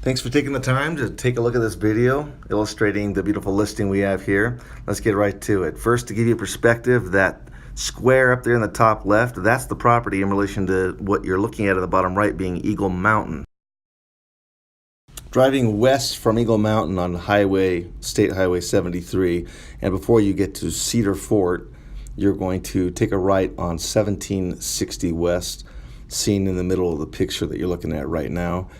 Thanks for taking the time to take a look at this video illustrating the beautiful listing we have here. Let's get right to it. First, to give you a perspective, that square up there in the top left, that's the property in relation to what you're looking at the bottom right being Eagle Mountain. Driving west from Eagle Mountain on State Highway 73, and before you get to Cedar Fort, you're going to take a right on 1760 West, seen in the middle of the picture that you're looking at right now.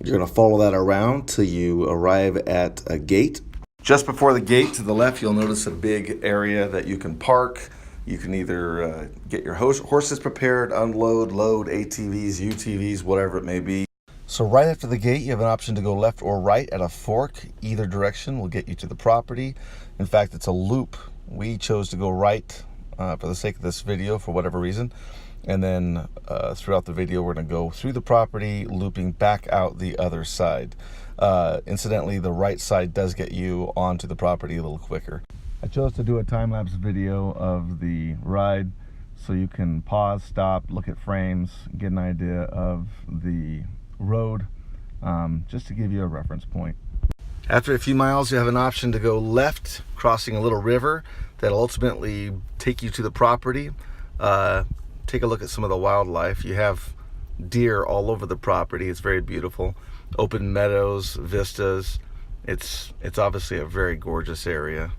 You're going to follow that around till you arrive at a gate. Just before the gate to the left, you'll notice a big area that you can park. You can either get your horses prepared, unload, load ATVs, UTVs, whatever it may be. So right after the gate, you have an option to go left or right at a fork. Either direction will get you to the property. In fact, it's a loop. We chose to go right for the sake of this video for whatever reason. And then throughout the video, we're going to go through the property, looping back out the other side. Incidentally, the right side does get you onto the property a little quicker. I chose to do a time-lapse video of the ride so you can pause, stop, look at frames, get an idea of the road, just to give you a reference point. After a few miles, you have an option to go left, crossing a little river that'll ultimately take you to the property. Take a look at some of the wildlife. You have deer all over the property. It's very beautiful. Open meadows, vistas. It's obviously a very gorgeous area.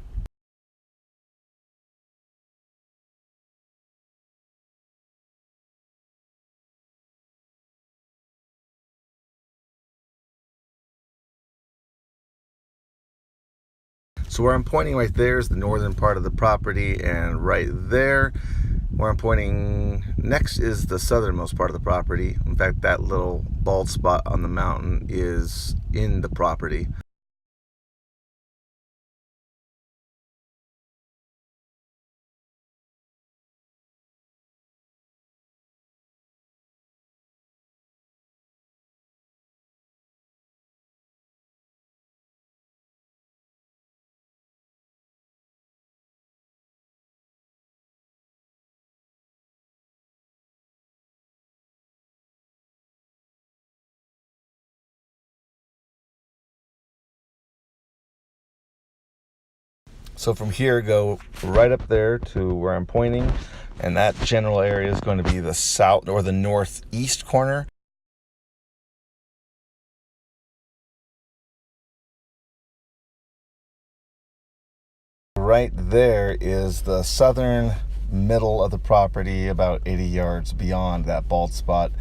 So where I'm pointing right there is the northern part of the property, and right there where I'm pointing next is the southernmost part of the property. In fact, that little bald spot on the mountain is in the property. So from here, go right up there to where I'm pointing, and that general area is going to be the south or the northeast corner. Right there is the southern middle of the property. About 80 yards beyond that bald spot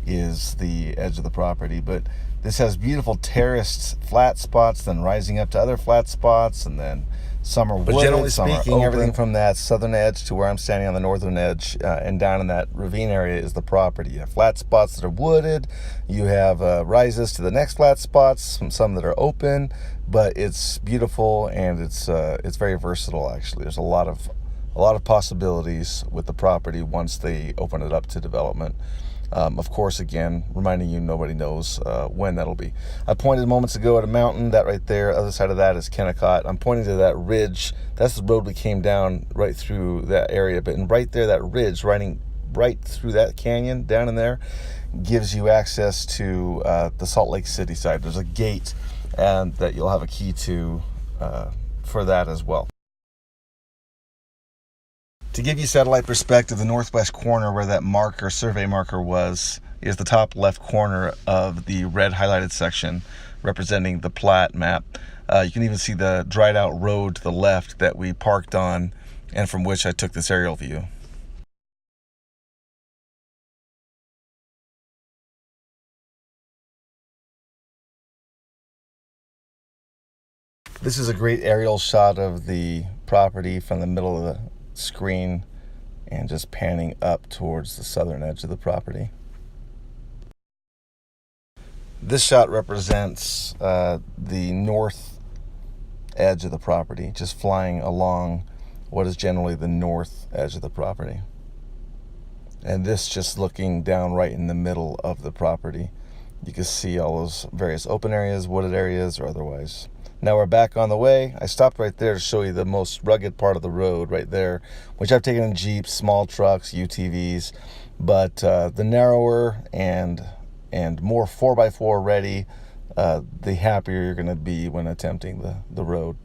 is the edge of the property. But this has beautiful terraced flat spots, then rising up to other flat spots, and then some are wooded, but generally speaking, everything from that southern edge to where I'm standing on the northern edge and down in that ravine area is the property. You have flat spots that are wooded. You have rises to the next flat spots, some that are open, but it's beautiful, and it's very versatile. Actually, there's a lot of possibilities with the property once they open it up to development. Of course, again, reminding you, nobody knows when that'll be. I pointed moments ago at a mountain. That right there, other side of that is Kennecott. I'm pointing to that ridge. That's the road we came down right through that area. But right there, that ridge, riding right through that canyon down in there, gives you access to the Salt Lake City side. There's a gate, and that you'll have a key to for that as well. To give you satellite perspective, the northwest corner where that survey marker was, is the top left corner of the red highlighted section representing the plat map. You can even see the dried out road to the left that we parked on and from which I took this aerial view. This is a great aerial shot of the property from the middle of the screen and just panning up towards the southern edge of the property. This shot represents the north edge of the property, just flying along what is generally the north edge of the property. And this just looking down right in the middle of the property. You can see all those various open areas, wooded areas, or otherwise. Now we're back on the way. I stopped right there to show you the most rugged part of the road right there, which I've taken in Jeeps, small trucks, UTVs, but the narrower and and more 4x4 ready, the happier you're going to be when attempting the road.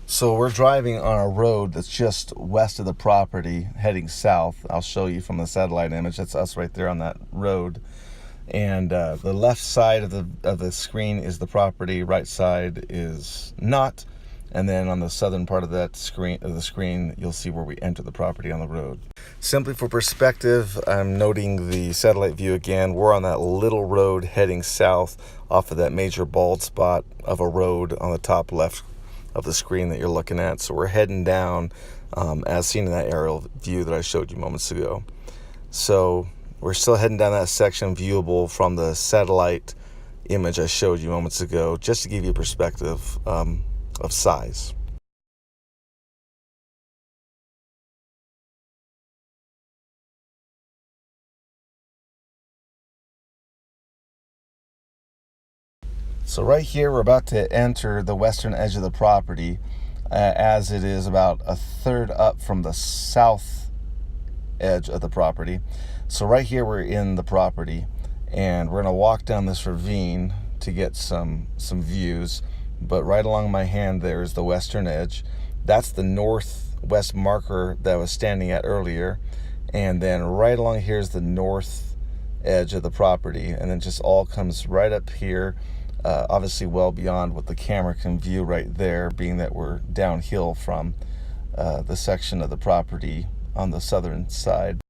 So we're driving on a road that's just west of the property, heading south. I'll show you from the satellite image. That's us right there on that road. And the left side of the screen is the property, right side is not. And then on the southern part of the screen, you'll see where we enter the property on the road. Simply for perspective, I'm noting the satellite view again. We're on that little road heading south off of that major bald spot of a road on the top left of the screen that you're looking at. So we're heading down as seen in that aerial view that I showed you moments ago. So we're still heading down that section viewable from the satellite image I showed you moments ago, just to give you a perspective of size. So right here, we're about to enter the western edge of the property, as it is about a third up from the south edge of the property. So right here, we're in the property, and we're going to walk down this ravine to get some views. But right along my hand there is the western edge. That's the northwest marker that I was standing at earlier. And then right along here is the north edge of the property, and then just all comes right up here. Obviously well beyond what the camera can view right there, being that we're downhill from the section of the property on the southern side.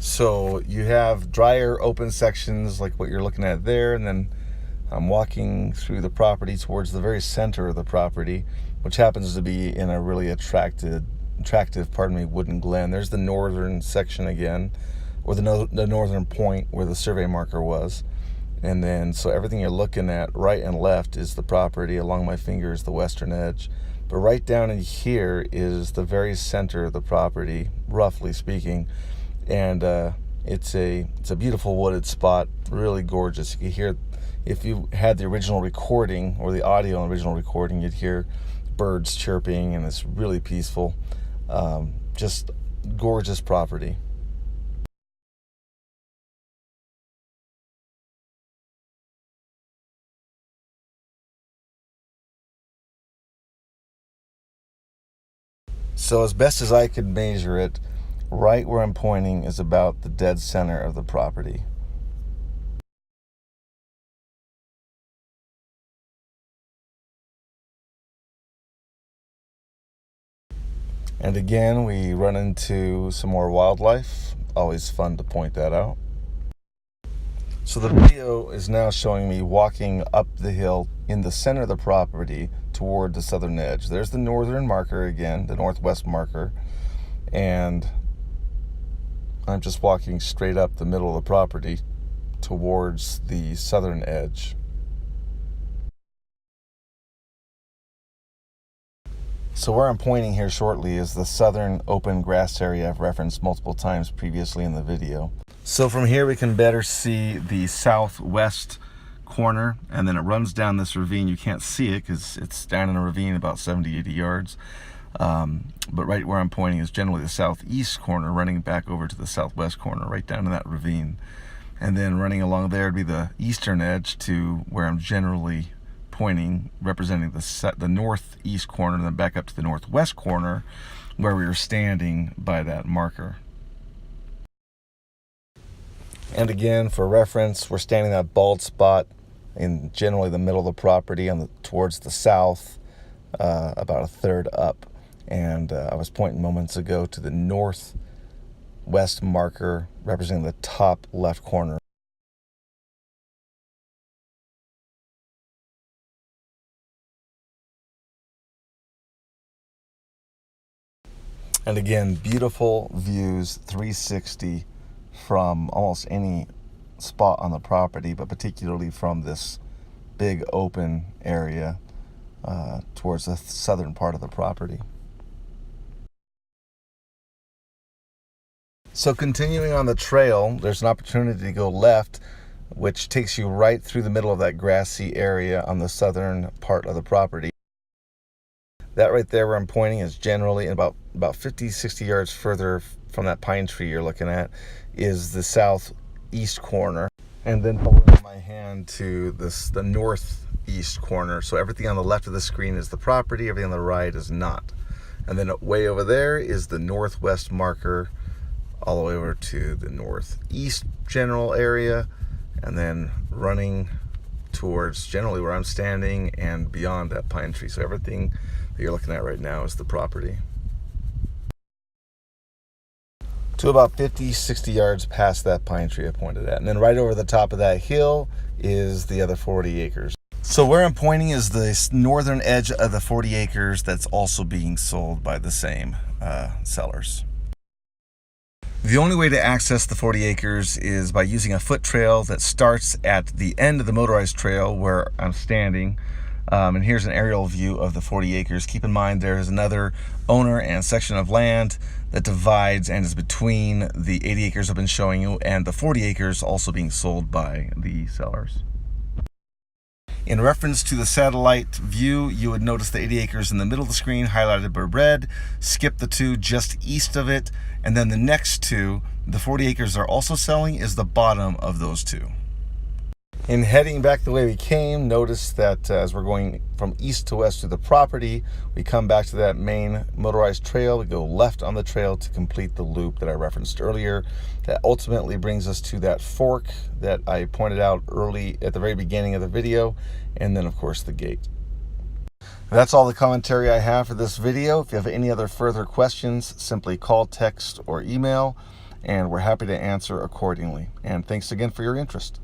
So you have drier open sections like what you're looking at there, and then I'm walking through the property towards the very center of the property, which happens to be in a really attractive wooded glen. There's the northern section again, or the northern point where the survey marker was. And then, so everything you're looking at right and left is the property. Along my finger is the western edge. But right down in here is the very center of the property, roughly speaking. And it's a beautiful wooded spot, really gorgeous. You can hear, if you had the original recording or the audio on the original recording, you'd hear birds chirping, and it's really peaceful. Just gorgeous property. So as best as I could measure it, right where I'm pointing is about the dead center of the property. And again, we run into some more wildlife. Always fun to point that out. So the video is now showing me walking up the hill in the center of the property toward the southern edge. There's the northern marker again, the northwest marker, and I'm just walking straight up the middle of the property towards the southern edge. So where I'm pointing here shortly is the southern open grass area I've referenced multiple times previously in the video. So from here we can better see the southwest corner, and then it runs down this ravine. You can't see it because it's down in a ravine about 70-80 yards. But right where I'm pointing is generally the southeast corner, running back over to the southwest corner, right down in that ravine. And then running along there would be the eastern edge to where I'm generally pointing, representing the northeast corner, and then back up to the northwest corner where we were standing by that marker. And again, for reference, we're standing in that bald spot in generally the middle of the property towards the south, about a third up. And I was pointing moments ago to the northwest marker representing the top left corner. And again, beautiful views, 360 from almost any spot on the property, but particularly from this big open area towards the southern part of the property. So continuing on the trail, there's an opportunity to go left, which takes you right through the middle of that grassy area on the southern part of the property. That right there where I'm pointing is generally about 50, 60 yards further from that pine tree you're looking at is the east corner, and then following my hand to the northeast corner. So everything on the left of the screen is the property, everything on the right is not. And then way over there is the northwest marker, all the way over to the northeast general area, and then running towards generally where I'm standing and beyond that pine tree. So everything that you're looking at right now is the property. To about 50, 60 yards past that pine tree I pointed at. And then right over the top of that hill is the other 40 acres. So where I'm pointing is the northern edge of the 40 acres that's also being sold by the same sellers. The only way to access the 40 acres is by using a foot trail that starts at the end of the motorized trail where I'm standing. And here's an aerial view of the 40 acres. Keep in mind there is another owner and section of land that divides and is between the 80 acres I've been showing you and the 40 acres also being sold by the sellers. In reference to the satellite view, you would notice the 80 acres in the middle of the screen highlighted by red. Skip the two just east of it, and then the next two, the 40 acres are also selling, is the bottom of those two. In heading back the way we came, notice that as we're going from east to west to the property, we come back to that main motorized trail. We go left on the trail to complete the loop that I referenced earlier. That ultimately brings us to that fork that I pointed out early at the very beginning of the video, and then of course the gate. That's all the commentary I have for this video. If you have any other further questions, simply call, text, or email, and we're happy to answer accordingly. And thanks again for your interest.